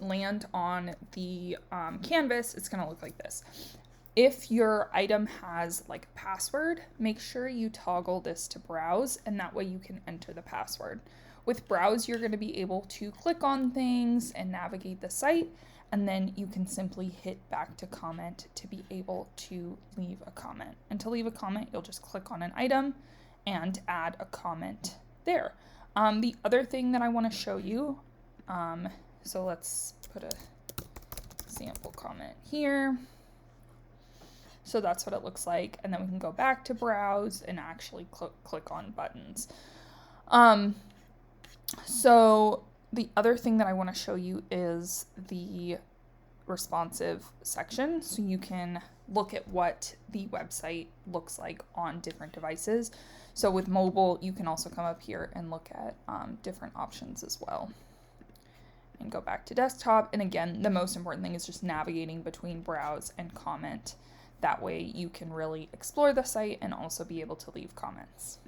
land on the canvas, it's going to look like this. If your item has like a password, make sure you toggle this to browse, and that way you can enter the password. With browse, you're going to be able to click on things and navigate the site, and then you can simply hit back to comment to be able to leave a comment. And to leave a comment, you'll just click on an item and add a comment there. The other thing that I want to show you, so let's put a sample comment here. So that's what it looks like. And then we can go back to browse and actually click on buttons. So the other thing that I want to show you is the responsive section. So you can look at what the website looks like on different devices. So with mobile, you can also come up here and look at different options as well. And go back to desktop. And again, the most important thing is just navigating between browse and comment. That way you can really explore the site and also be able to leave comments.